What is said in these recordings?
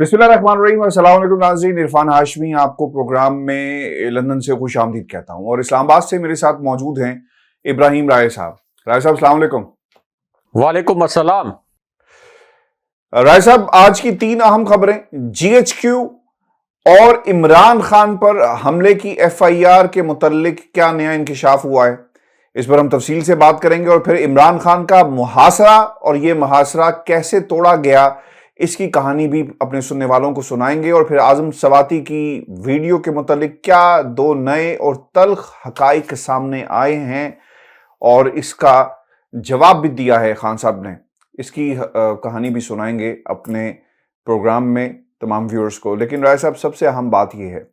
بسم اللہ الرحمن الرحیم۔ السلام علیکم ناظرین، عرفان ہاشمی آپ کو پروگرام میں لندن سے خوش آمدید کہتا ہوں، اور اسلام آباد سے میرے ساتھ موجود ہیں ابراہیم رائے صاحب۔ رائے صاحب السلام علیکم۔ وعلیکم السلام۔ رائے صاحب، آج کی 3 اہم خبریں، جی ایچ کیو اور عمران خان پر حملے کی ایف آئی آر کے متعلق کیا نیا انکشاف ہوا ہے، اس پر ہم تفصیل سے بات کریں گے، اور پھر عمران خان کا محاصرہ اور یہ محاصرہ کیسے توڑا گیا اس کی کہانی بھی اپنے سننے والوں کو سنائیں گے، اور پھر اعظم سواتی کی ویڈیو کے متعلق کیا 2 نئے اور تلخ حقائق سامنے آئے ہیں اور اس کا جواب بھی دیا ہے خان صاحب نے، اس کی کہانی بھی سنائیں گے اپنے پروگرام میں تمام ویورز کو۔ لیکن رائے صاحب، سب سے اہم بات یہ ہے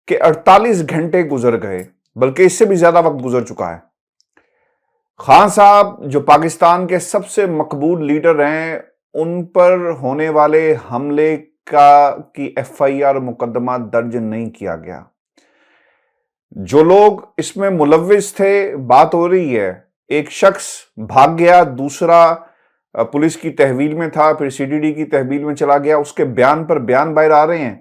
کہ 48 گھنٹے گزر گئے، بلکہ اس سے بھی زیادہ وقت گزر چکا ہے۔ خان صاحب جو پاکستان کے سب سے مقبول لیڈر ہیں، ان پر ہونے والے حملے کی ایف آئی آر مقدمہ درج نہیں کیا گیا۔ جو لوگ اس میں ملوث تھے، بات ہو رہی ہے ایک شخص بھاگ گیا، دوسرا پولیس کی تحویل میں تھا، پھر سی ڈی ڈی کی تحویل میں چلا گیا، اس کے بیان پر بیان باہر آ رہے ہیں،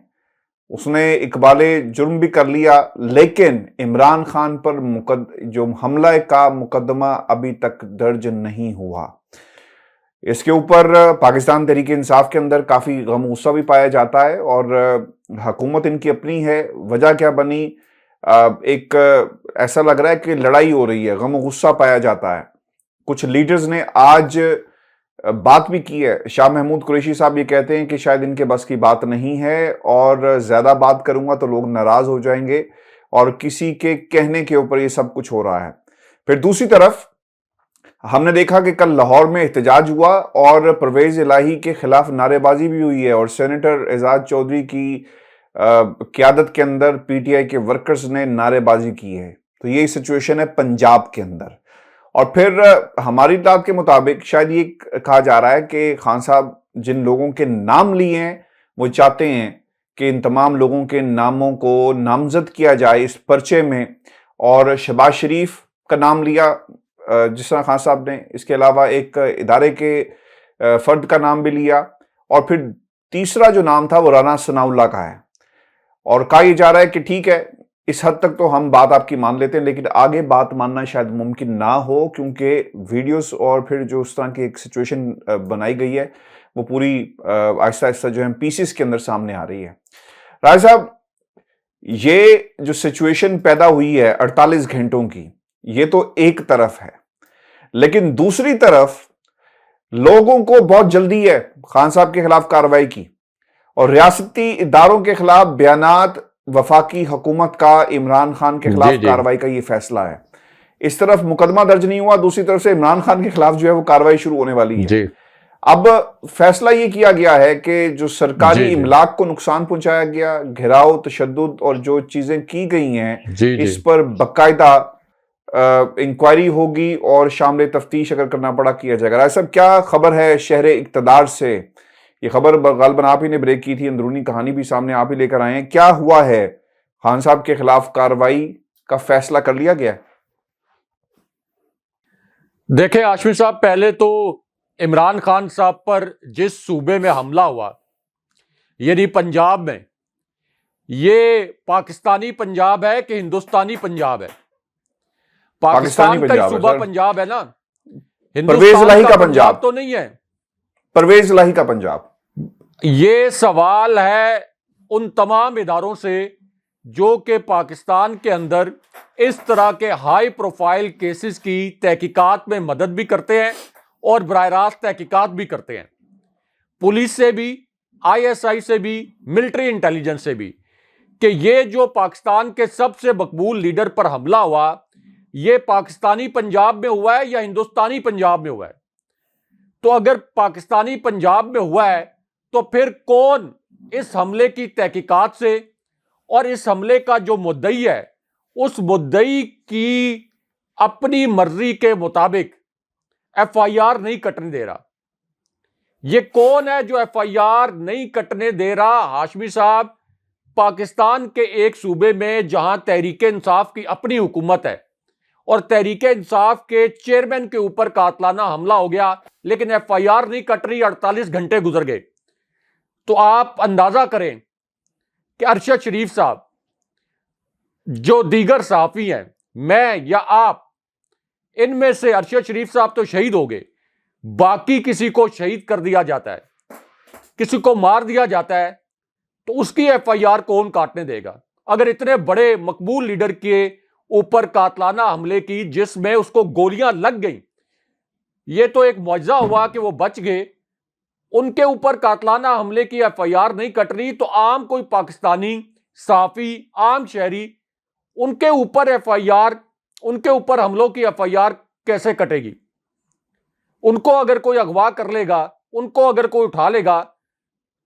اس نے اقبال جرم بھی کر لیا، لیکن عمران خان پر جو حملہ کا مقدمہ ابھی تک درج نہیں ہوا۔ اس کے اوپر پاکستان تحریک انصاف کے اندر کافی غم غصہ بھی پایا جاتا ہے، اور حکومت ان کی اپنی ہے۔ وجہ کیا بنی؟ ایک ایسا لگ رہا ہے کہ لڑائی ہو رہی ہے، غم غصہ پایا جاتا ہے۔ کچھ لیڈرز نے آج بات بھی کی ہے۔ شاہ محمود قریشی صاحب یہ کہتے ہیں کہ شاید ان کے بس کی بات نہیں ہے، اور زیادہ بات کروں گا تو لوگ ناراض ہو جائیں گے، اور کسی کے کہنے کے اوپر یہ سب کچھ ہو رہا ہے۔ پھر دوسری طرف ہم نے دیکھا کہ کل لاہور میں احتجاج ہوا، اور پرویز الہی کے خلاف نعرے بازی بھی ہوئی ہے، اور سینیٹر اعزاز چودھری کی قیادت کے اندر پی ٹی آئی کے ورکرز نے نعرے بازی کی ہے۔ تو یہ سچویشن ہے پنجاب کے اندر۔ اور پھر ہماری اطلاعات کے مطابق شاید یہ کہا جا رہا ہے کہ خان صاحب جن لوگوں کے نام لیے ہیں، وہ چاہتے ہیں کہ ان تمام لوگوں کے ناموں کو نامزد کیا جائے اس پرچے میں، اور شہباز شریف کا نام لیا جس طرح خان صاحب نے، اس کے علاوہ ایک ادارے کے فرد کا نام بھی لیا، اور پھر تیسرا جو نام تھا وہ رانا ثناء اللہ کا ہے۔ اور کہا یہ جا رہا ہے کہ ٹھیک ہے، اس حد تک تو ہم بات آپ کی مان لیتے ہیں، لیکن آگے بات ماننا شاید ممکن نہ ہو، کیونکہ ویڈیوز اور پھر جو اس طرح کی ایک سچویشن بنائی گئی ہے وہ پوری آہستہ آہستہ جو ہے پیسز کے اندر سامنے آ رہی ہے۔ رائے صاحب، یہ جو سچویشن پیدا ہوئی ہے 48 گھنٹوں کی، یہ تو ایک طرف ہے، لیکن دوسری طرف لوگوں کو بہت جلدی ہے خان صاحب کے خلاف کارروائی کی، اور ریاستی اداروں کے خلاف بیانات، وفاقی حکومت کا عمران خان کے خلاف کارروائی کا یہ فیصلہ ہے۔ اس طرف مقدمہ درج نہیں ہوا، دوسری طرف سے عمران خان کے خلاف جو ہے وہ کارروائی شروع ہونے والی ہے۔ اب فیصلہ یہ کیا گیا ہے کہ جو سرکاری املاک کو نقصان پہنچایا گیا، گھیراؤ، تشدد اور جو چیزیں کی گئی ہیں، اس پر باقاعدہ انکوائری ہوگی، اور شامل تفتیش اگر کرنا پڑا کیا جائے گا۔ رائے صاحب، کیا خبر ہے شہر اقتدار سے؟ یہ خبر غالباً آپ ہی نے بریک کی تھی، اندرونی کہانی بھی سامنے آپ ہی لے کر آئے ہیں۔ کیا ہوا ہے؟ خان صاحب کے خلاف کارروائی کا فیصلہ کر لیا گیا؟ دیکھیں ہاشمی صاحب، پہلے تو عمران خان صاحب پر جس صوبے میں حملہ ہوا، یعنی پنجاب میں، یہ پاکستانی پنجاب ہے کہ ہندوستانی پنجاب ہے؟ پاکستان کا صوبہ پنجاب ہے نا، پرویز الہی کا پنجاب تو نہیں ہے۔ پرویز الہی کا پنجاب۔ یہ سوال ہے ان تمام اداروں سے جو کہ پاکستان کے اندر اس طرح کے ہائی پروفائل کیسز کی تحقیقات میں مدد بھی کرتے ہیں اور براہ راست تحقیقات بھی کرتے ہیں، پولیس سے بھی، آئی ایس آئی سے بھی، ملٹری انٹیلیجنس سے بھی، کہ یہ جو پاکستان کے سب سے مقبول لیڈر پر حملہ ہوا، یہ پاکستانی پنجاب میں ہوا ہے یا ہندوستانی پنجاب میں ہوا ہے؟ تو اگر پاکستانی پنجاب میں ہوا ہے تو پھر کون اس حملے کی تحقیقات سے اور اس حملے کا جو مدعی ہے اس مدعی کی اپنی مرضی کے مطابق ایف آئی آر نہیں کٹنے دے رہا؟ یہ کون ہے جو ایف آئی آر نہیں کٹنے دے رہا ہاشمی صاحب؟ پاکستان کے ایک صوبے میں جہاں تحریک انصاف کی اپنی حکومت ہے، اور تحریک انصاف کے چیئرمین کے اوپر قاتلانہ حملہ ہو گیا، لیکن ایف آئی آر نہیں کٹ رہی، 48 گھنٹے گزر گئے۔ تو آپ اندازہ کریں کہ ارشد شریف صاحب جو دیگر صحافی ہیں، میں یا آپ، ان میں سے ارشد شریف صاحب تو شہید ہو گئے، باقی کسی کو شہید کر دیا جاتا ہے، کسی کو مار دیا جاتا ہے، تو اس کی ایف آئی آر کون کاٹنے دے گا؟ اگر اتنے بڑے مقبول لیڈر کے اوپر قاتلانہ حملے کی جس میں اس کو گولیاں لگ گئیں، یہ تو ایک معجزہ ہوا کہ وہ بچ گئے، ان کے اوپر قاتلانہ حملے کی ایف آئی آر نہیں کٹ رہی، تو عام کوئی پاکستانی صحافی، عام شہری، ان کے اوپر ایف آئی آر، ان کے اوپر حملوں کی ایف آئی آر کیسے کٹے گی؟ ان کو اگر کوئی اغوا کر لے گا، ان کو اگر کوئی اٹھا لے گا،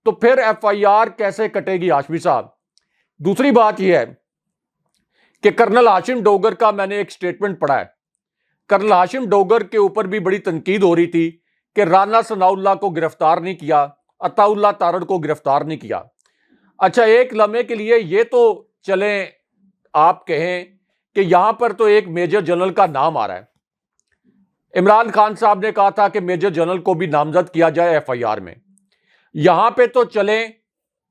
تو پھر ایف آئی آر کیسے کٹے گی ہاشمی صاحب؟ دوسری بات یہ ہے کہ کرنل ہاشم ڈوگر کا میں نے ایک سٹیٹمنٹ پڑھا ہے. کرنل ہاشم ڈوگر کے اوپر بھی بڑی تنقید ہو رہی تھی کہ رانا ثناء اللہ کو گرفتار نہیں کیا، عطا اللہ تارڑ کو گرفتار نہیں کیا. اچھا، ایک لمحے کے لیے یہ تو چلیں آپ کہیں کہ یہاں پر تو ایک میجر جنرل کا نام آ رہا ہے. عمران خان صاحب نے کہا تھا کہ میجر جنرل کو بھی نامزد کیا جائے ایف آئی آر میں. یہاں پہ تو چلیں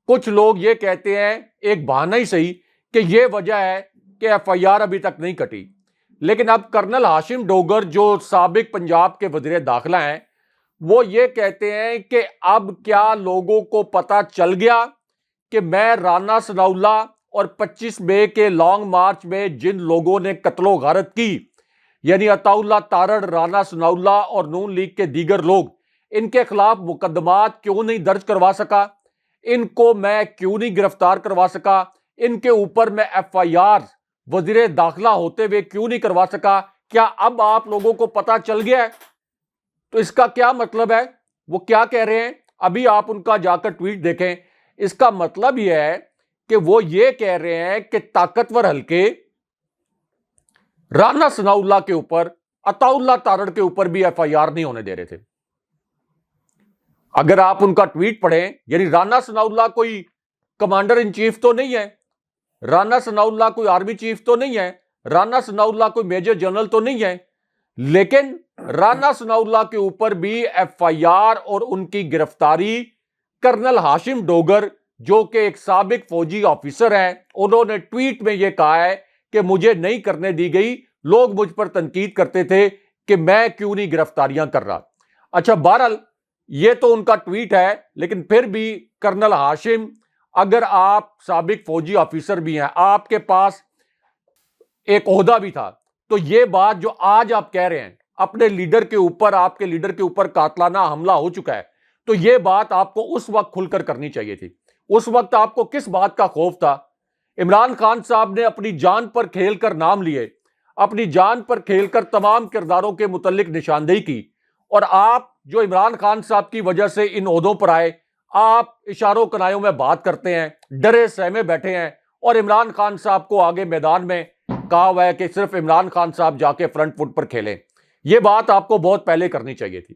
کچھ لوگ یہ کہتے ہیں، ایک بہانہ ہی صحیح، کہ یہ وجہ ہے کہ ایف آئی آر ابھی تک نہیں کٹی. لیکن اب کرنل ہاشم ڈوگر جو سابق پنجاب کے وزیر داخلہ ہیں، وہ یہ کہتے ہیں کہ اب کیا لوگوں کو پتا چل گیا کہ میں رانا ثناء اللہ اور 25 مئی کے لانگ مارچ میں جن لوگوں نے قتل و غارت کی، یعنی عطا اللہ تارڑ، رانا ثناء اللہ اور نون لیگ کے دیگر لوگ، ان کے خلاف مقدمات کیوں نہیں درج کروا سکا، ان کو میں کیوں نہیں گرفتار کروا سکا، ان کے اوپر میں ایف آئی آر وزیر داخلہ ہوتے ہوئے کیوں نہیں کروا سکا؟ کیا اب آپ لوگوں کو پتا چل گیا ہے؟ تو اس کا کیا مطلب ہے؟ وہ کیا کہہ رہے ہیں؟ ابھی آپ ان کا جا کر ٹویٹ دیکھیں. اس کا مطلب یہ ہے کہ وہ یہ کہہ رہے ہیں کہ طاقتور حلقے رانا ثناء اللہ کے اوپر، عطا اللہ تارڑ کے اوپر بھی ایف آئی آر نہیں ہونے دے رہے تھے. اگر آپ ان کا ٹویٹ پڑھیں، یعنی رانا ثناء اللہ کوئی کمانڈر ان چیف تو نہیں ہے، رانا ثناء اللہ کوئی آرمی چیف تو نہیں ہے، رانا ثناء اللہ کوئی میجر جنرل تو نہیں ہے، لیکن رانا ثناء اللہ کے اوپر بھی ایف آئی آر اور ان کی گرفتاری کرنل ہاشم ڈوگر جو کہ ایک سابق فوجی آفیسر ہیں، انہوں نے ٹویٹ میں یہ کہا ہے کہ مجھے نہیں کرنے دی گئی، لوگ مجھ پر تنقید کرتے تھے کہ میں کیوں نہیں گرفتاریاں کر رہا. اچھا، بہرحال یہ تو ان کا ٹویٹ ہے، لیکن پھر بھی کرنل ہاشم، اگر آپ سابق فوجی آفیسر بھی ہیں، آپ کے پاس ایک عہدہ بھی تھا، تو یہ بات جو آج آپ کہہ رہے ہیں اپنے لیڈر کے اوپر، آپ کے لیڈر کے اوپر قاتلانہ حملہ ہو چکا ہے، تو یہ بات آپ کو اس وقت کھل کر کرنی چاہیے تھی. اس وقت آپ کو کس بات کا خوف تھا؟ عمران خان صاحب نے اپنی جان پر کھیل کر نام لیے، اپنی جان پر کھیل کر تمام کرداروں کے متعلق نشاندہی کی، اور آپ جو عمران خان صاحب کی وجہ سے ان عہدوں پر آئے، آپ اشاروں کنایوں میں بات کرتے ہیں، ڈرے سہمے بیٹھے ہیں، اور عمران خان صاحب کو آگے میدان میں کہا ہوا ہے کہ صرف عمران خان صاحب جا کے فرنٹ فٹ پر کھیلیں. یہ بات آپ کو بہت پہلے کرنی چاہیے تھی.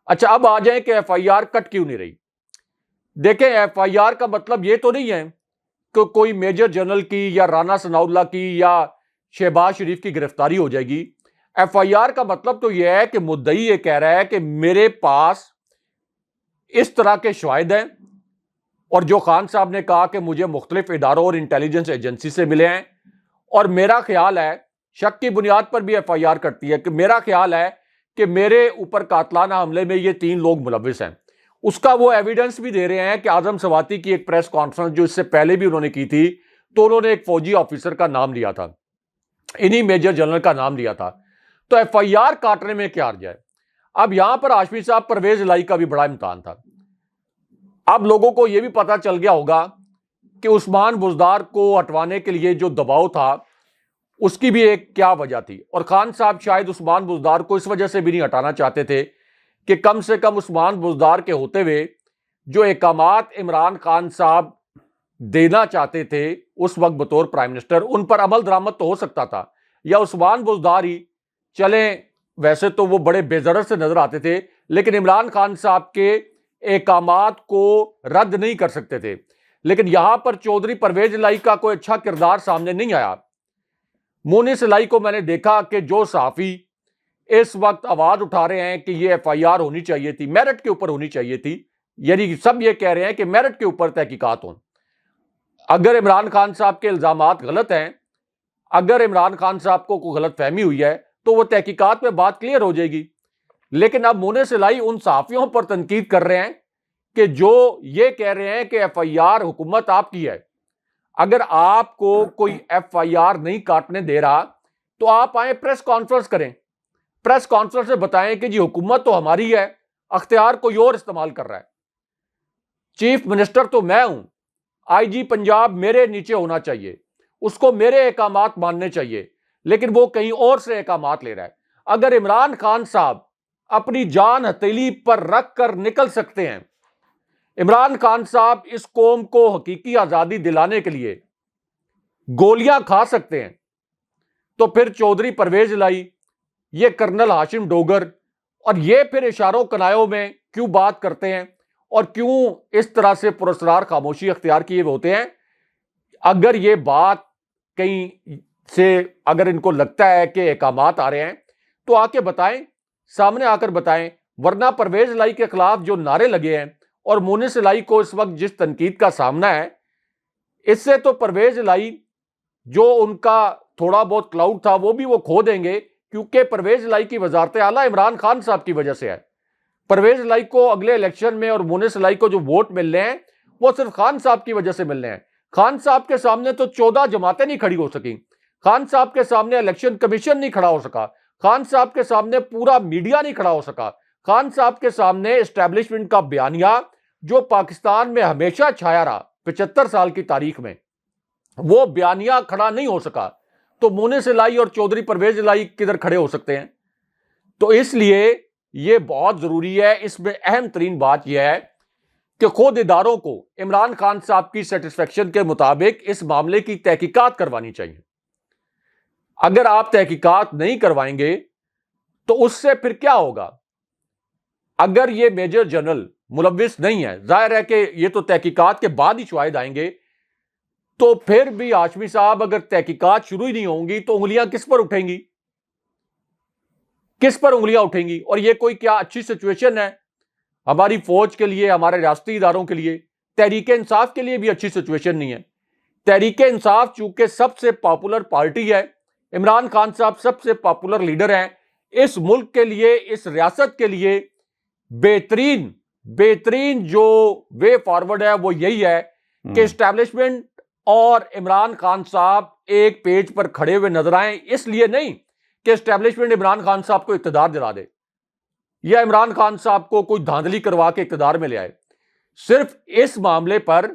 اچھا، اب آ جائیں کہ ایف آئی آر کٹ کیوں نہیں رہی. دیکھیں، ایف آئی آر کا مطلب یہ تو نہیں ہے کہ کوئی میجر جنرل کی یا رانا ثناء اللہ کی یا شہباز شریف کی گرفتاری ہو جائے گی. ایف آئی آر کا مطلب تو یہ ہے کہ مدعی یہ کہہ رہا ہے کہ میرے پاس اس طرح کے شواہد ہیں، اور جو خان صاحب نے کہا کہ مجھے مختلف اداروں اور انٹیلیجنس ایجنسی سے ملے ہیں، اور میرا خیال ہے، شک کی بنیاد پر بھی ایف آئی آر کرتی ہے، کہ میرا خیال ہے کہ میرے اوپر قاتلانہ حملے میں یہ 3 لوگ ملوث ہیں. اس کا وہ ایویڈنس بھی دے رہے ہیں کہ اعظم سواتی کی ایک پریس کانفرنس جو اس سے پہلے بھی انہوں نے کی تھی، تو انہوں نے ایک فوجی آفیسر کا نام لیا تھا، انہی میجر جنرل کا نام لیا تھا. تو ایف آئی آر کاٹنے میں کیا حرج ہے؟ اب یہاں پر ہاشمی صاحب پرویز الہی کا بھی بڑا امتحان تھا. اب لوگوں کو یہ بھی پتا چل گیا ہوگا کہ عثمان بزدار کو ہٹوانے کے لیے جو دباؤ تھا اس کی بھی ایک کیا وجہ تھی، اور خان صاحب شاید عثمان بزدار کو اس وجہ سے بھی نہیں ہٹانا چاہتے تھے کہ کم سے کم عثمان بزدار کے ہوتے ہوئے جو احکامات عمران خان صاحب دینا چاہتے تھے اس وقت بطور پرائم منسٹر، ان پر عمل درآمد تو ہو سکتا تھا، یا عثمان بزدار ہی چلیں. ویسے تو وہ بڑے بے ضرر سے نظر آتے تھے، لیکن عمران خان صاحب کے احکامات کو رد نہیں کر سکتے تھے. لیکن یہاں پر چودھری پرویز الہی کا کوئی اچھا کردار سامنے نہیں آیا. مونس الہی کو میں نے دیکھا کہ جو صحافی اس وقت آواز اٹھا رہے ہیں کہ یہ ایف آئی آر ہونی چاہیے تھی، میرٹ کے اوپر ہونی چاہیے تھی، یعنی سب یہ کہہ رہے ہیں کہ میرٹ کے اوپر تحقیقات ہوں. اگر عمران خان صاحب کے الزامات غلط ہیں، اگر عمران خان صاحب کو کوئی غلط فہمی ہوئی ہے تو وہ تحقیقات میں بات کلیئر ہو جائے گی. لیکن اب مونس الہی ان صحافیوں پر تنقید کر رہے ہیں کہ جو یہ کہہ رہے ہیں کہ ایف آئی آر حکومت آپ کی ہے. اگر آپ کو کوئی ایف آئی آر نہیں کاٹنے دے رہا تو آپ آئیں پریس کانفرنس کریں، پریس کانفرنس میں بتائیں کہ جی حکومت تو ہماری ہے، اختیار کوئی اور استعمال کر رہا ہے. چیف منسٹر تو میں ہوں، آئی جی پنجاب میرے نیچے ہونا چاہیے، اس کو میرے احکامات ماننے چاہیے، لیکن وہ کہیں اور سے احکامات لے رہا ہے. اگر عمران خان صاحب اپنی جان ہتھیلی پر رکھ کر نکل سکتے ہیں، عمران خان صاحب اس قوم کو حقیقی آزادی دلانے کے لیے گولیاں کھا سکتے ہیں، تو پھر چودھری پرویز الہی، یہ کرنل ہاشم ڈوگر اور یہ پھر اشاروں کنایوں میں کیوں بات کرتے ہیں اور کیوں اس طرح سے پراسرار خاموشی اختیار کیے ہوتے ہیں؟ اگر یہ بات کہیں سے اگر ان کو لگتا ہے کہ احکامات آ رہے ہیں تو آ کے بتائیں، سامنے آ کر بتائیں. ورنہ پرویز الہی کے خلاف جو نعرے لگے ہیں اور مونس الہی کو اس وقت جس تنقید کا سامنا ہے، اس سے تو پرویز الہی جو ان کا تھوڑا بہت کلاؤڈ تھا وہ بھی وہ کھو دیں گے، کیونکہ پرویز الہی کی وزارت اعلیٰ عمران خان صاحب کی وجہ سے ہے. پرویز الہی کو اگلے الیکشن میں اور مونس الہی کو جو ووٹ مل رہے ہیں وہ صرف خان صاحب کی وجہ سے مل رہے ہیں. خان صاحب کے سامنے تو 14 جماعتیں نہیں کھڑی ہو سکیں، خان صاحب کے سامنے الیکشن کمیشن نہیں کھڑا ہو سکا، خان صاحب کے سامنے پورا میڈیا نہیں کھڑا ہو سکا، خان صاحب کے سامنے اسٹیبلشمنٹ کا بیانیہ جو پاکستان میں ہمیشہ چھایا رہا 75 سال کی تاریخ میں، وہ بیانیہ کھڑا نہیں ہو سکا. تو مونس الہی اور چودھری پرویز الہی کدھر کھڑے ہو سکتے ہیں؟ تو اس لیے یہ بہت ضروری ہے. اس میں اہم ترین بات یہ ہے کہ خود اداروں کو عمران خان صاحب کی سیٹسفیکشن کے مطابق اس معاملے کی تحقیقات کروانی چاہیے. اگر آپ تحقیقات نہیں کروائیں گے تو اس سے پھر کیا ہوگا؟ اگر یہ میجر جنرل ملوث نہیں ہے، ظاہر ہے کہ یہ تو تحقیقات کے بعد ہی شواہد آئیں گے، تو پھر بھی ہاشمی صاحب اگر تحقیقات شروع ہی نہیں ہوں گی تو انگلیاں کس پر اٹھیں گی؟ کس پر انگلیاں اٹھیں گی؟ اور یہ کوئی کیا اچھی سچویشن ہے ہماری فوج کے لیے، ہمارے ریاستی اداروں کے لیے؟ تحریک انصاف کے لیے بھی اچھی سچویشن نہیں ہے. تحریک انصاف چونکہ سب سے پاپولر پارٹی ہے، عمران خان صاحب سب سے پاپولر لیڈر ہیں، اس ملک کے لیے، اس ریاست کے لیے بہترین جو وے فارورڈ ہے وہ یہی ہے کہ اسٹیبلشمنٹ اور عمران خان صاحب ایک پیج پر کھڑے ہوئے نظر آئیں. اس لیے نہیں کہ اسٹیبلشمنٹ عمران خان صاحب کو اقتدار دلا دے یا عمران خان صاحب کو کوئی دھاندلی کروا کے اقتدار میں لے آئے، صرف اس معاملے پر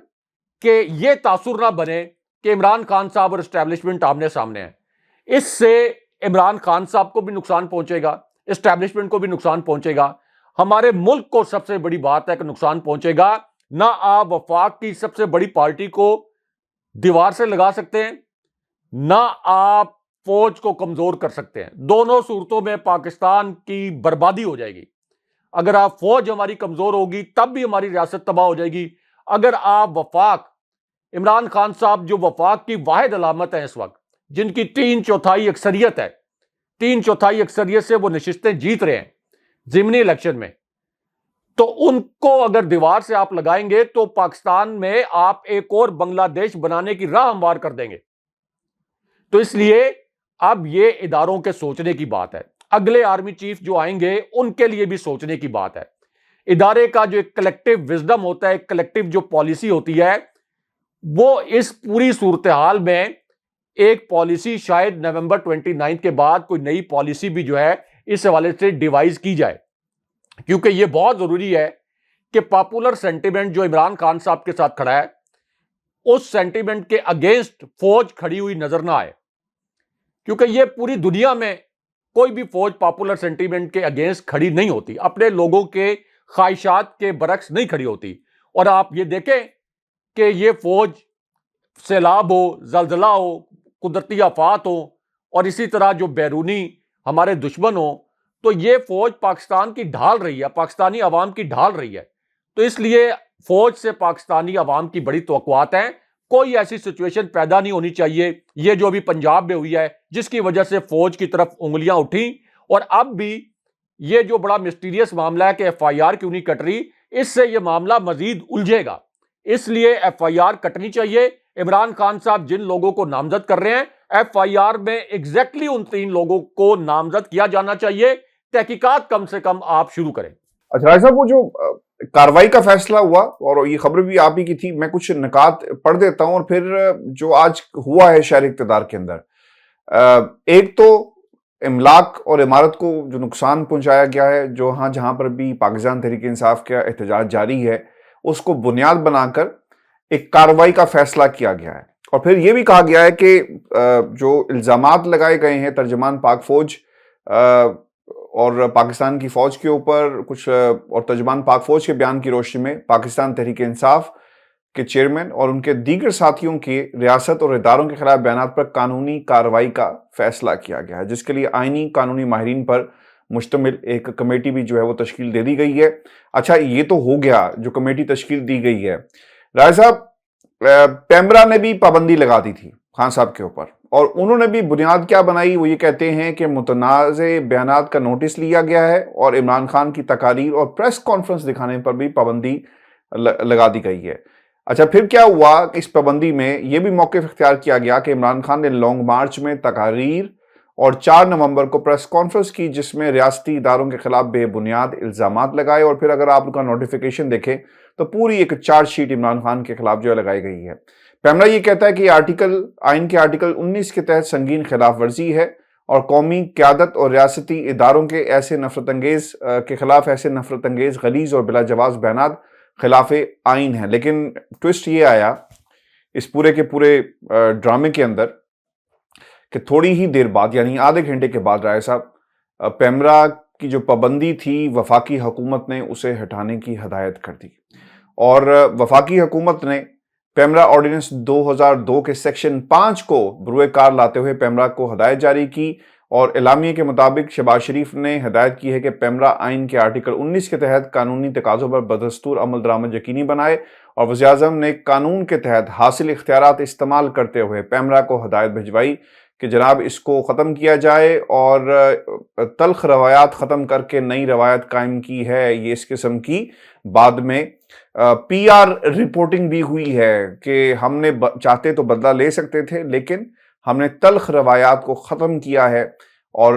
کہ یہ تاثر نہ بنے کہ عمران خان صاحب اور اسٹیبلشمنٹ آمنے سامنے ہیں. اس سے عمران خان صاحب کو بھی نقصان پہنچے گا، اسٹیبلشمنٹ کو بھی نقصان پہنچے گا، ہمارے ملک کو سب سے بڑی بات ہے کہ نقصان پہنچے گا. نہ آپ وفاق کی سب سے بڑی پارٹی کو دیوار سے لگا سکتے ہیں، نہ آپ فوج کو کمزور کر سکتے ہیں. دونوں صورتوں میں پاکستان کی بربادی ہو جائے گی. اگر آپ فوج ہماری کمزور ہوگی تب بھی ہماری ریاست تباہ ہو جائے گی. اگر آپ وفاق، عمران خان صاحب جو وفاق کی واحد علامت ہے اس وقت، جن کی 3/4 اکثریت ہے، 3/4 اکثریت سے وہ نشستیں جیت رہے ہیں ضمنی الیکشن میں، تو ان کو اگر دیوار سے آپ لگائیں گے تو پاکستان میں آپ ایک اور بنگلہ دیش بنانے کی راہ ہموار کر دیں گے. تو اس لیے اب یہ اداروں کے سوچنے کی بات ہے. اگلے آرمی چیف جو آئیں گے ان کے لیے بھی سوچنے کی بات ہے. ادارے کا جو ایک کلیکٹیو وزڈم ہوتا ہے، ایک کلیکٹیو جو پالیسی ہوتی ہے، وہ اس پوری صورتحال میں ایک پالیسی شاید نومبر 29 کے بعد کوئی نئی پالیسی بھی جو ہے اس حوالے سے ڈیوائز کی جائے، کیونکہ یہ بہت ضروری ہے کہ پاپولر سینٹیمنٹ جو عمران خان صاحب کے ساتھ کھڑا ہے اس سینٹیمنٹ کے اگینسٹ فوج کھڑی ہوئی نظر نہ آئے. کیونکہ یہ پوری دنیا میں کوئی بھی فوج پاپولر سینٹیمنٹ کے اگینسٹ کھڑی نہیں ہوتی، اپنے لوگوں کے خواہشات کے برعکس نہیں کھڑی ہوتی. اور آپ یہ دیکھیں کہ یہ فوج سیلاب ہو، زلزلہ ہو، قدرتی آفات ہو اور اسی طرح جو بیرونی ہمارے دشمن ہو، تو یہ فوج پاکستان کی ڈھال رہی ہے، پاکستانی عوام کی ڈھال رہی ہے. تو اس لیے فوج سے پاکستانی عوام کی بڑی توقعات ہیں. کوئی ایسی سچویشن پیدا نہیں ہونی چاہیے یہ جو ابھی پنجاب میں ہوئی ہے، جس کی وجہ سے فوج کی طرف انگلیاں اٹھیں. اور اب بھی یہ جو بڑا مسٹیریس معاملہ ہے کہ ایف آئی آر کیوں نہیں کٹ رہی، اس سے یہ معاملہ مزید الجھے گا. اس لیے ایف آئی آر کٹنی چاہیے. عمران خان صاحب جن لوگوں کو نامزد کر رہے ہیں ایف آئی آر میں ایگزیکٹلی ان 3 لوگوں کو نامزد کیا جانا چاہیے. تحقیقات کم سے کم آپ شروع کریں. اچھا راج صاحب، وہ جو کاروائی کا فیصلہ ہوا اور یہ خبر بھی آپ ہی کی تھی، میں کچھ نکات پڑھ دیتا ہوں اور پھر جو آج ہوا ہے شہر اقتدار کے اندر. ایک تو املاک اور عمارت کو جو نقصان پہنچایا گیا ہے، جہاں پر بھی پاکستان تحریک انصاف کا احتجاج جاری ہے، اس کو بنیاد بنا کر ایک کاروائی کا فیصلہ کیا گیا ہے. اور پھر یہ بھی کہا گیا ہے کہ جو الزامات لگائے گئے ہیں ترجمان پاک فوج اور پاکستان کی فوج کے اوپر کچھ، اور ترجمان پاک فوج کے بیان کی روشنی میں پاکستان تحریک انصاف کے چیئرمین اور ان کے دیگر ساتھیوں کے ریاست اور اداروں کے خلاف بیانات پر قانونی کارروائی کا فیصلہ کیا گیا ہے، جس کے لیے آئینی قانونی ماہرین پر مشتمل ایک کمیٹی بھی جو ہے وہ تشکیل دے دی گئی ہے. اچھا، یہ تو ہو گیا جو کمیٹی تشکیل دی گئی ہے. راج صاحب، پیمرا نے بھی پابندی لگا دی تھی خان صاحب کے اوپر، اور انہوں نے بھی بنیاد کیا بنائی؟ وہ یہ کہتے ہیں کہ متنازع بیانات کا نوٹس لیا گیا ہے اور عمران خان کی تقاریر اور پریس کانفرنس دکھانے پر بھی پابندی لگا دی گئی ہے. اچھا، پھر کیا ہوا؟ اس پابندی میں یہ بھی موقف اختیار کیا گیا کہ عمران خان نے لانگ مارچ میں تقاریر اور 4 نومبر کو پریس کانفرنس کی، جس میں ریاستی اداروں کے خلاف بے بنیاد الزامات لگائے. اور پھر اگر آپ ان کا نوٹیفیکیشن دیکھیں تو پوری ایک چارج شیٹ عمران خان کے خلاف جو ہے لگائی گئی ہے. پیمرا یہ کہتا ہے کہ یہ آئین کے آرٹیکل 19 کے تحت سنگین خلاف ورزی ہے اور قومی قیادت اور ریاستی اداروں کے خلاف ایسے نفرت انگیز غلیظ اور بلا جواز بیانات خلاف آئین ہیں. لیکن ٹوسٹ یہ آیا اس پورے کے پورے ڈرامے کے اندر کہ تھوڑی ہی دیر بعد، یعنی آدھے گھنٹے کے بعد، رائے صاحب، پیمرا کی جو پابندی تھی وفاقی حکومت نے اسے ہٹانے کی ہدایت کر دی. اور وفاقی حکومت نے پیمرا آرڈیننس 2002 کے سیکشن 5 کو بروئے کار لاتے ہوئے پیمرا کو ہدایت جاری کی، اور اعلامیے کے مطابق شہباز شریف نے ہدایت کی ہے کہ پیمرا آئین کے آرٹیکل 19 کے تحت قانونی تقاضوں پر بدستور عمل درآمد یقینی بنائے. اور وزیر اعظم نے قانون کے تحت حاصل اختیارات استعمال کرتے ہوئے پیمرا کو ہدایت بھجوائی کہ جناب اس کو ختم کیا جائے اور تلخ روایات ختم کر کے نئی روایت قائم کی ہے. یہ اس قسم کی بعد میں پی آر رپورٹنگ بھی ہوئی ہے کہ ہم نے چاہتے تو بدلہ لے سکتے تھے، لیکن ہم نے تلخ روایات کو ختم کیا ہے. اور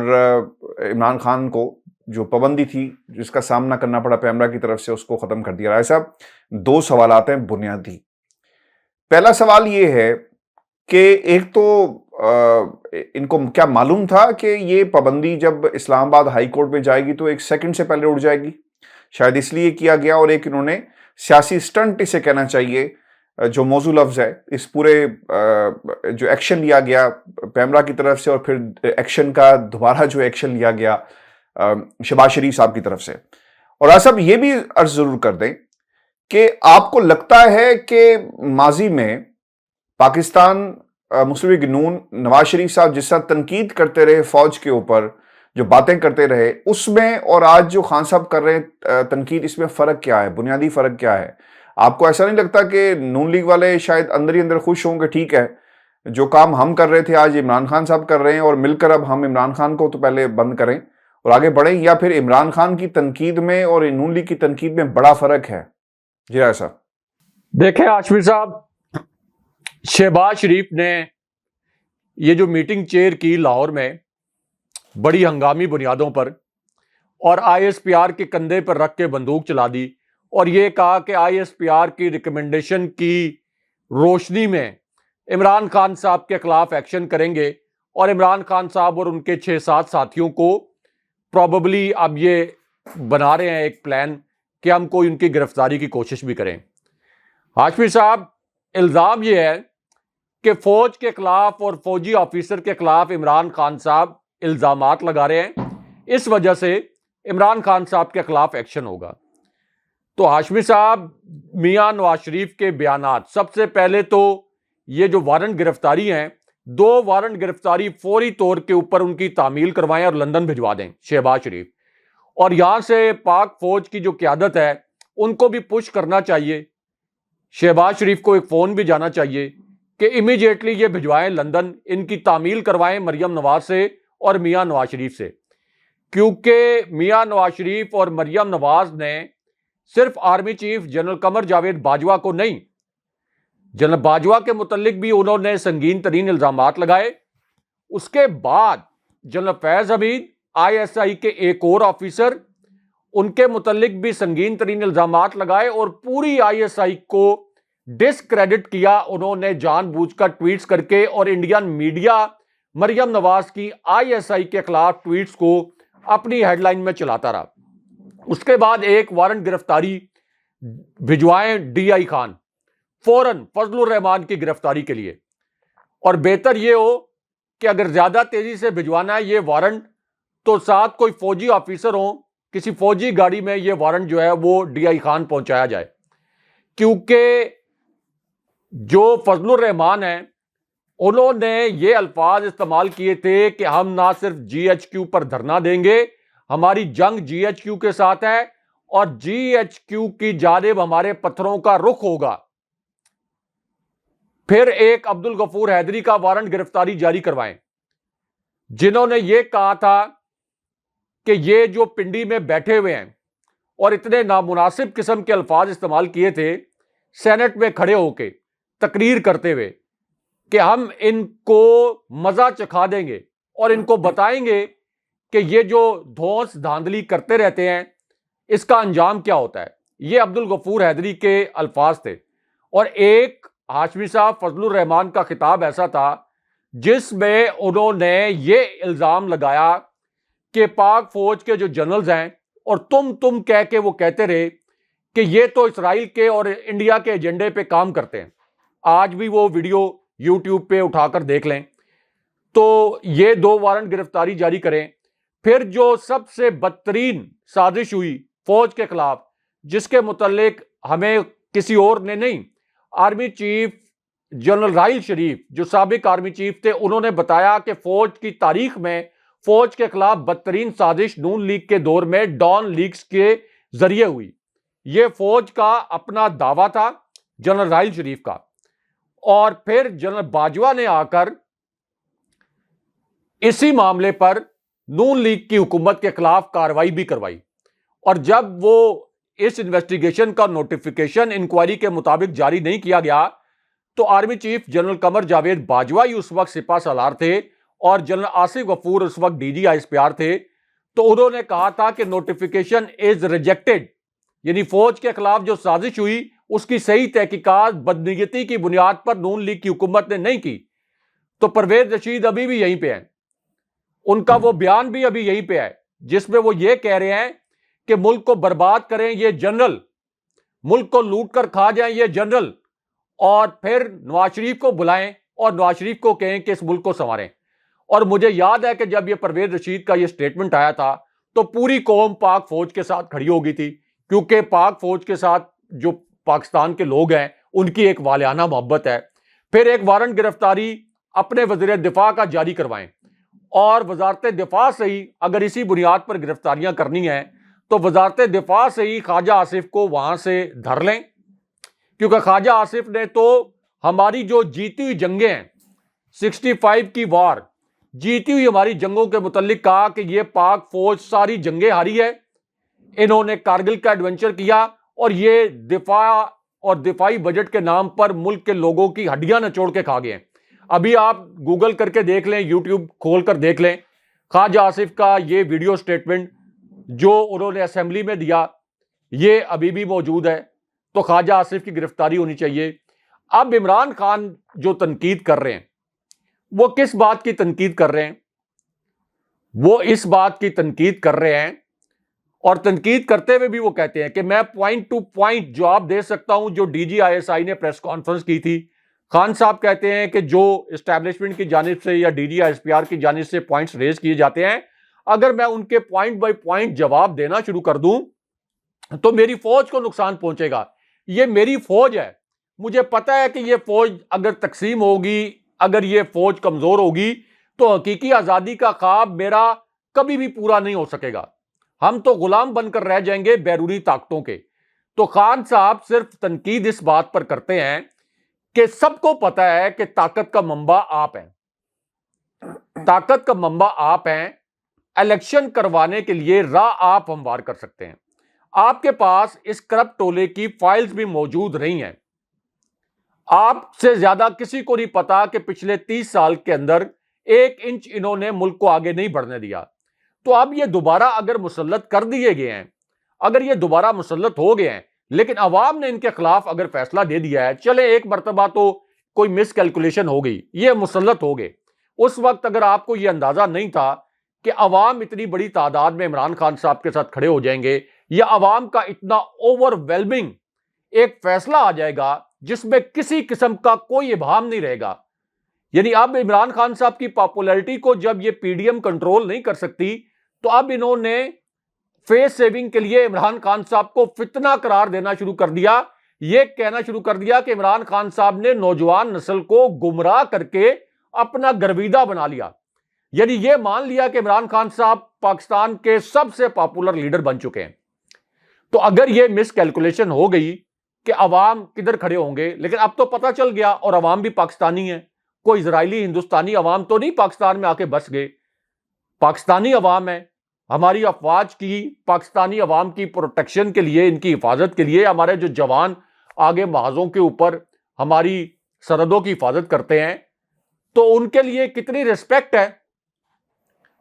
عمران خان کو جو پابندی تھی جس کا سامنا کرنا پڑا پیمرا کی طرف سے، اس کو ختم کر دیا. رائے صاحب، 2 سوالات ہیں بنیادی. پہلا سوال یہ ہے کہ ایک تو ان کو کیا معلوم تھا کہ یہ پابندی جب اسلام آباد ہائی کورٹ میں جائے گی تو 1 سیکنڈ سے پہلے اٹھ جائے گی؟ شاید اس لیے کیا گیا. اور ایک انہوں نے سیاسی سٹنٹ اسے کہنا چاہیے جو موضوع لفظ ہے اس پورے جو ایکشن لیا گیا پیمرا کی طرف سے، اور پھر ایکشن کا دوبارہ جو ایکشن لیا گیا شہباز شریف صاحب کی طرف سے. اور آج صاحب یہ بھی عرض ضرور کر دیں کہ آپ کو لگتا ہے کہ ماضی میں پاکستان مسلم لیگ نون نواز شریف صاحب جس طرح تنقید کرتے رہے فوج کے اوپر، جو باتیں کرتے رہے، اس میں اور آج جو خان صاحب کر رہے ہیں تنقید، اس میں فرق کیا ہے؟ بنیادی فرق کیا ہے؟ آپ کو ایسا نہیں لگتا کہ نون لیگ والے شاید اندر ہی اندر خوش ہوں کہ ٹھیک ہے جو کام ہم کر رہے تھے آج عمران خان صاحب کر رہے ہیں، اور مل کر اب ہم عمران خان کو تو پہلے بند کریں اور آگے بڑھیں؟ یا پھر عمران خان کی تنقید میں اور نون لیگ کی تنقید میں بڑا فرق ہے؟ جی رائے صاحب. دیکھیں ہاشمی صاحب، شہباز شریف نے یہ جو میٹنگ چیئر کی لاہور میں بڑی ہنگامی بنیادوں پر، اور آئی ایس پی آر کے کندھے پر رکھ کے بندوق چلا دی، اور یہ کہا کہ آئی ایس پی آر کی ریکمنڈیشن کی روشنی میں عمران خان صاحب کے خلاف ایکشن کریں گے، اور عمران خان صاحب اور ان کے 6-7 ساتھیوں کو پروبیبلی اب یہ بنا رہے ہیں ایک پلان کہ ہم کوئی ان کی گرفتاری کی کوشش بھی کریں. ہاشمی صاحب، الزام یہ ہے کہ فوج کے خلاف اور فوجی آفیسر کے خلاف عمران خان صاحب الزامات لگا رہے ہیں، اس وجہ سے عمران خان صاحب کے خلاف ایکشن ہوگا. تو ہاشمی صاحب، میاں نواز شریف کے بیانات، سب سے پہلے تو یہ جو وارنٹ گرفتاری ہیں، 2 وارنٹ گرفتاری فوری طور کے اوپر ان کی تعمیل کروائیں اور لندن بھجوا دیں شہباز شریف. اور یہاں سے پاک فوج کی جو قیادت ہے ان کو بھی پش کرنا چاہیے، شہباز شریف کو ایک فون بھی جانا چاہیے کہ امیجیٹلی یہ بھجوائیں لندن، ان کی تعمیل کروائیں مریم نواز سے اور میاں نواز شریف سے. کیونکہ میاں نواز شریف اور مریم نواز نے صرف army chief general Qamar Javed Bajwa کو نہیں، جنرل باجوہ کے متعلق بھی انہوں نے سنگین ترین الزامات لگائے. اس کے بعد جنرل فیض حمید ISI کے ایک اور آفیسر، ان کے متعلق بھی سنگین ترین الزامات لگائے اور پوری ISI کو ڈسکریڈٹ کیا انہوں نے جان بوجھ کر ٹویٹس کر کے. اور انڈین میڈیا مریم نواز کی ISI کے خلاف ٹویٹس کو اپنی ہیڈ لائن میں چلاتا رہا. اس کے بعد ایک وارنٹ گرفتاری بھجوائیں DI خان فوراً فضل الرحمان کی گرفتاری کے لیے. اور بہتر یہ ہو کہ اگر زیادہ تیزی سے بھجوانا ہے یہ وارنٹ تو ساتھ کوئی فوجی آفیسر ہوں، کسی فوجی گاڑی میں یہ وارنٹ جو ہے وہ DI خان پہنچایا جائے. کیونکہ جو فضل الرحمان ہیں انہوں نے یہ الفاظ استعمال کیے تھے کہ ہم نہ صرف GHQ پر دھرنا دیں گے، ہماری جنگ GHQ کے ساتھ ہے اور GHQ کی جانب ہمارے پتھروں کا رخ ہوگا. پھر ایک عبدالغفور حیدری کا وارنٹ گرفتاری جاری کروائیں، جنہوں نے یہ کہا تھا کہ یہ جو پنڈی میں بیٹھے ہوئے ہیں اور اتنے نامناسب قسم کے الفاظ استعمال کیے تھے سینٹ میں کھڑے ہو کے تقریر کرتے ہوئے کہ ہم ان کو مزہ چکھا دیں گے اور ان کو بتائیں گے کہ یہ جو دھونس دھاندلی کرتے رہتے ہیں اس کا انجام کیا ہوتا ہے. یہ عبدالغفور حیدری کے الفاظ تھے. اور ایک ہاشمی صاحب فضل الرحمان کا خطاب ایسا تھا جس میں انہوں نے یہ الزام لگایا کہ پاک فوج کے جو جنرلز ہیں اور تم کہہ کے وہ کہتے رہے کہ یہ تو اسرائیل کے اور انڈیا کے ایجنڈے پہ کام کرتے ہیں. آج بھی وہ ویڈیو یوٹیوب پہ اٹھا کر دیکھ لیں. تو یہ 2 وارنٹ گرفتاری جاری کریں. پھر جو سب سے بدترین سازش ہوئی فوج کے خلاف، جس کے متعلق ہمیں کسی اور نے نہیں، army chief general Raheel Sharif جو سابق آرمی چیف تھے انہوں نے بتایا کہ فوج کی تاریخ میں فوج کے خلاف بدترین سازش نون لیگ کے دور میں ڈان لیگز کے ذریعے ہوئی. یہ فوج کا اپنا دعویٰ تھا جنرل راحیل شریف کا. اور پھر جنرل باجوہ نے آ کر اسی معاملے پر نون لیگ کی حکومت کے خلاف کارروائی بھی کروائی. اور جب وہ اس انویسٹیگیشن کا نوٹیفیکیشن انکوائری کے مطابق جاری نہیں کیا گیا تو army chief general Qamar Javed Bajwa ہی اس وقت سپہ سالار تھے اور جنرل آصف غفور اس وقت DG ISPR تھے. تو انہوں نے کہا تھا کہ نوٹیفیکیشن از ریجیکٹڈ، یعنی فوج کے خلاف جو سازش ہوئی اس کی صحیح تحقیقات بدنیتی کی بنیاد پر نون لیگ کی حکومت نے نہیں کی. تو پرویز رشید ابھی بھی یہیں پہ ہیں، ان کا وہ بیان بھی ابھی یہیں پہ ہے جس میں وہ یہ کہہ رہے ہیں کہ ملک کو برباد کریں یہ جنرل، ملک کو لوٹ کر کھا جائیں یہ جنرل، اور پھر نواز شریف کو بلائیں اور نواز شریف کو کہیں کہ اس ملک کو سنواریں. اور مجھے یاد ہے کہ جب یہ پرویز رشید کا یہ سٹیٹمنٹ آیا تھا تو پوری قوم پاک فوج کے ساتھ کھڑی ہو گئی تھی، کیونکہ پاک فوج کے ساتھ جو پاکستان کے لوگ ہیں ان کی ایک والہانہ محبت ہے. پھر ایک وارنٹ گرفتاری اپنے وزیر دفاع کا جاری کروائیں، اور وزارت دفاع سے ہی اگر اسی بنیاد پر گرفتاریاں کرنی ہیں تو وزارت دفاع سے ہی خواجہ آصف کو وہاں سے دھر لیں، کیونکہ خواجہ آصف نے تو ہماری جو جیتی ہوئی جنگیں ہیں 65 کی وار، جیتی ہوئی ہماری جنگوں کے متعلق کہا کہ یہ پاک فوج ساری جنگیں ہاری ہے، انہوں نے کارگل کا ایڈونچر کیا اور یہ دفاع اور دفاعی بجٹ کے نام پر ملک کے لوگوں کی ہڈیاں نچوڑ کے کھا گئے ہیں. ابھی آپ گوگل کر کے دیکھ لیں، یوٹیوب کھول کر دیکھ لیں خواجہ آصف کا یہ ویڈیو سٹیٹمنٹ جو انہوں نے اسمبلی میں دیا، یہ ابھی بھی موجود ہے. تو خواجہ آصف کی گرفتاری ہونی چاہیے. اب عمران خان جو تنقید کر رہے ہیں وہ کس بات کی تنقید کر رہے ہیں؟ وہ اس بات کی تنقید کر رہے ہیں، اور تنقید کرتے ہوئے بھی وہ کہتے ہیں کہ میں پوائنٹ ٹو پوائنٹ جواب دے سکتا ہوں جو DG ISI نے پریس کانفرنس کی تھی. خان صاحب کہتے ہیں کہ جو اسٹیبلشمنٹ کی جانب سے یا DG ISPR کی جانب سے پوائنٹس ریز کیے جاتے ہیں، اگر میں ان کے پوائنٹ بائی پوائنٹ جواب دینا شروع کر دوں تو میری فوج کو نقصان پہنچے گا. یہ میری فوج ہے، مجھے پتا ہے کہ یہ فوج اگر تقسیم ہوگی، اگر یہ فوج کمزور ہوگی تو حقیقی آزادی کا خواب میرا کبھی بھی پورا نہیں ہو سکے گا، ہم تو غلام بن کر رہ جائیں گے بیرونی طاقتوں کے. تو خان صاحب صرف تنقید اس بات پر کرتے ہیں کہ سب کو پتا ہے کہ طاقت کا منبع آپ ہیں، طاقت کا منبع آپ ہیں، الیکشن کروانے کے لیے راہ آپ ہموار کر سکتے ہیں. آپ کے پاس اس کرپٹ ٹولے کی فائلز بھی موجود رہی ہیں. آپ سے زیادہ کسی کو نہیں پتا کہ پچھلے 30 سال کے اندر 1 انچ انہوں نے ملک کو آگے نہیں بڑھنے دیا. تو اب یہ دوبارہ اگر مسلط کر دیے گئے ہیں، اگر یہ دوبارہ مسلط ہو گئے ہیں، لیکن عوام نے ان کے خلاف اگر فیصلہ دے دیا ہے، چلے ایک مرتبہ تو کوئی مس کیلکولیشن ہو گئی، یہ مسلط ہو گئے. اس وقت اگر آپ کو یہ اندازہ نہیں تھا کہ عوام اتنی بڑی تعداد میں عمران خان صاحب کے ساتھ کھڑے ہو جائیں گے، یا عوام کا اتنا اوور ویلمنگ ایک فیصلہ آ جائے گا جس میں کسی قسم کا کوئی ابہام نہیں رہے گا. یعنی اب عمران خان صاحب کی پاپولرٹی کو جب یہ پی ڈی ایم کنٹرول نہیں کر سکتی، تو اب انہوں نے فیس سیونگ کے لیے عمران خان صاحب کو فتنہ قرار دینا شروع کر دیا. یہ کہنا شروع کر دیا کہ عمران خان صاحب نے نوجوان نسل کو گمراہ کر کے اپنا گرویدہ بنا لیا. یعنی یہ مان لیا کہ عمران خان صاحب پاکستان کے سب سے پاپولر لیڈر بن چکے ہیں. تو اگر یہ مس کیلکولیشن ہو گئی کہ عوام کدھر کھڑے ہوں گے، لیکن اب تو پتہ چل گیا، اور عوام بھی پاکستانی ہیں، کوئی اسرائیلی ہندوستانی عوام تو نہیں پاکستان میں آ کے بس گئے، پاکستانی عوام ہے. ہماری افواج کی، پاکستانی عوام کی پروٹیکشن کے لیے، ان کی حفاظت کے لیے ہمارے جو جوان آگے محاذوں کے اوپر ہماری سرحدوں کی حفاظت کرتے ہیں، تو ان کے لیے کتنی ریسپیکٹ ہے.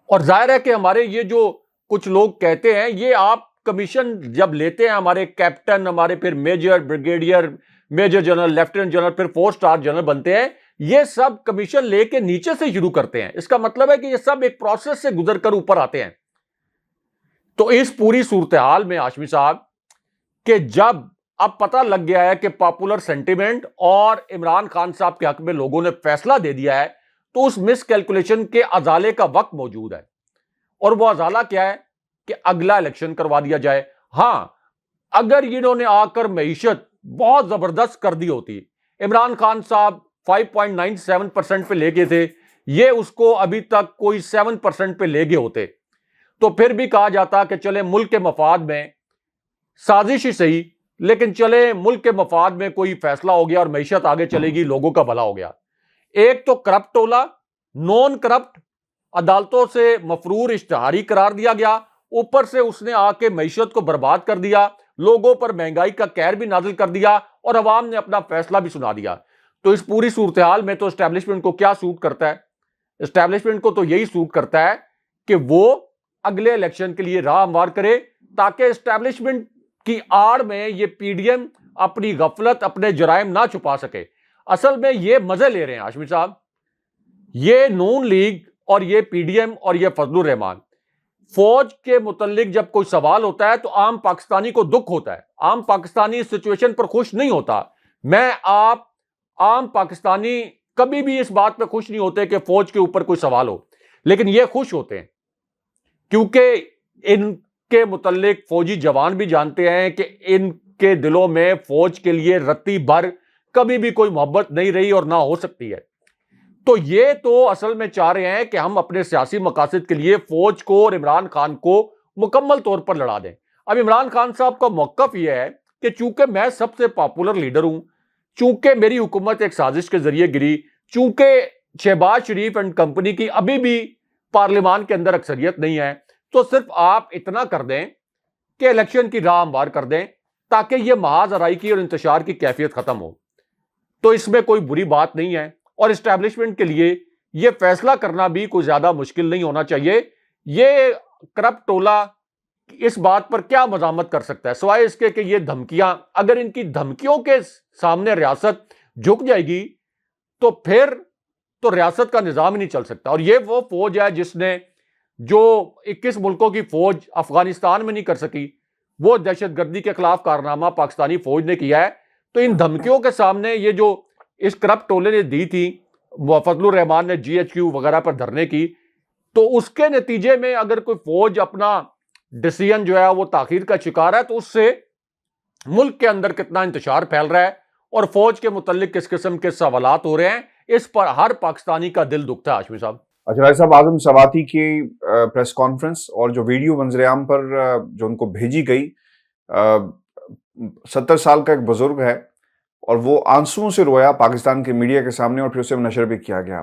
اور ظاہر ہے کہ ہمارے یہ جو کچھ لوگ کہتے ہیں، یہ آپ کمیشن جب لیتے ہیں، ہمارے کیپٹن، ہمارے پھر major, brigadier, major general, lieutenant general, پھر 4 اسٹار جنرل بنتے ہیں، یہ سب کمیشن لے کے نیچے سے شروع کرتے ہیں. اس کا مطلب ہے کہ یہ سب ایک پروسیس سے گزر کر اوپر آتے ہیں. تو اس پوری صورتحال میں ہاشمی صاحب، کہ جب اب پتہ لگ گیا ہے کہ پاپولر سینٹیمنٹ اور عمران خان صاحب کے حق میں لوگوں نے فیصلہ دے دیا ہے، تو اس مس کیلکولیشن کے ازالے کا وقت موجود ہے. اور وہ ازالہ کیا ہے کہ اگلا الیکشن کروا دیا جائے. ہاں، اگر انہوں نے آ کر معیشت بہت زبردست کر دی ہوتی، عمران خان صاحب 5.97% پہ لے گئے تھے، یہ اس کو ابھی تک کوئی 7% پہ لے گئے ہوتے، تو پھر بھی کہا جاتا کہ چلے ملک کے مفاد میں سازش ہی صحیح، لیکن چلے ملک کے مفاد میں کوئی فیصلہ ہو گیا اور معیشت آگے چلے گی، لوگوں کا بھلا ہو گیا. ایک تو کرپٹ ٹولہ، نون کرپٹ، عدالتوں سے مفرور اشتہاری قرار دیا گیا، اوپر سے اس نے آ کے معیشت کو برباد کر دیا، لوگوں پر مہنگائی کا قہر بھی نازل کر دیا، اور عوام نے اپنا فیصلہ بھی سنا دیا. تو اس پوری صورتحال میں تو اسٹیبلشمنٹ کو کیا سوٹ کرتا ہے؟ اسٹیبلشمنٹ کو تو یہی سوٹ کرتا ہے کہ وہ اگلے الیکشن کے لیے راہ ہموار کرے، تاکہ اسٹیبلشمنٹ کی آڑ میں یہ پی ڈی ایم اپنی غفلت، اپنے جرائم نہ چھپا سکے. اصل میں یہ مزے لے رہے ہیں ہاشمی صاحب، یہ نون لیگ اور یہ پی ڈی ایم اور یہ فضل الرحمان. فوج کے متعلق جب کوئی سوال ہوتا ہے تو عام پاکستانی کو دکھ ہوتا ہے، عام پاکستانی اس سچویشن پر خوش نہیں ہوتا. میں آپ عام پاکستانی کبھی بھی اس بات پہ خوش نہیں ہوتے کہ فوج کے اوپر کوئی سوال ہو، لیکن یہ خوش ہوتے ہیں کیونکہ ان کے متعلق فوجی جوان بھی جانتے ہیں کہ ان کے دلوں میں فوج کے لیے رتی بھر کبھی بھی کوئی محبت نہیں رہی اور نہ ہو سکتی ہے. تو یہ تو اصل میں چاہ رہے ہیں کہ ہم اپنے سیاسی مقاصد کے لیے فوج کو اور عمران خان کو مکمل طور پر لڑا دیں. اب عمران خان صاحب کا موقف یہ ہے کہ چونکہ میں سب سے پاپولر لیڈر ہوں، چونکہ میری حکومت ایک سازش کے ذریعے گری، چونکہ شہباز شریف اینڈ کمپنی کی ابھی بھی پارلیمان کے اندر اکثریت نہیں ہے، تو صرف آپ اتنا کر دیں کہ الیکشن کی راہ ہموار کر دیں تاکہ یہ محاذ آرائی کی اور انتشار کی کیفیت ختم ہو. تو اس میں کوئی بری بات نہیں ہے، اور اسٹیبلشمنٹ کے لیے یہ فیصلہ کرنا بھی کوئی زیادہ مشکل نہیں ہونا چاہیے. یہ کرپٹ ٹولہ اس بات پر کیا مزاحمت کر سکتا ہے سوائے اس کے کہ یہ دھمکیاں، اگر ان کی دھمکیوں کے سامنے ریاست جھک جائے گی تو پھر تو ریاست کا نظام ہی نہیں چل سکتا. اور یہ وہ فوج ہے جس نے جو 21 ملکوں کی فوج افغانستان میں نہیں کر سکی، وہ دہشت گردی کے خلاف کارنامہ پاکستانی فوج نے کیا ہے. تو ان دھمکیوں کے سامنے یہ جو اس کرپٹ ٹولے نے دی تھی، فضل الرحمان نے جی ایچ کیو وغیرہ پر دھرنے کی، تو اس کے نتیجے میں اگر کوئی فوج اپنا ڈیسیژن جو ہے وہ تاخیر کا شکار ہے، تو اس سے ملک کے اندر کتنا انتشار پھیل رہا ہے اور فوج کے متعلق کس قسم کے سوالات ہو رہے ہیں، اس پر ہر پاکستانی کا دل دکھتا ہے ہاشمی صاحب. اچھا بھائی صاحب، اعظم سواتی کی پریس کانفرنس اور جو ویڈیو منظر عام پر جو ان کو بھیجی گئی، 70 سال کا ایک بزرگ ہے اور وہ آنسوؤں سے رویا پاکستان کے میڈیا کے سامنے، اور پھر اسے نشر بھی کیا گیا.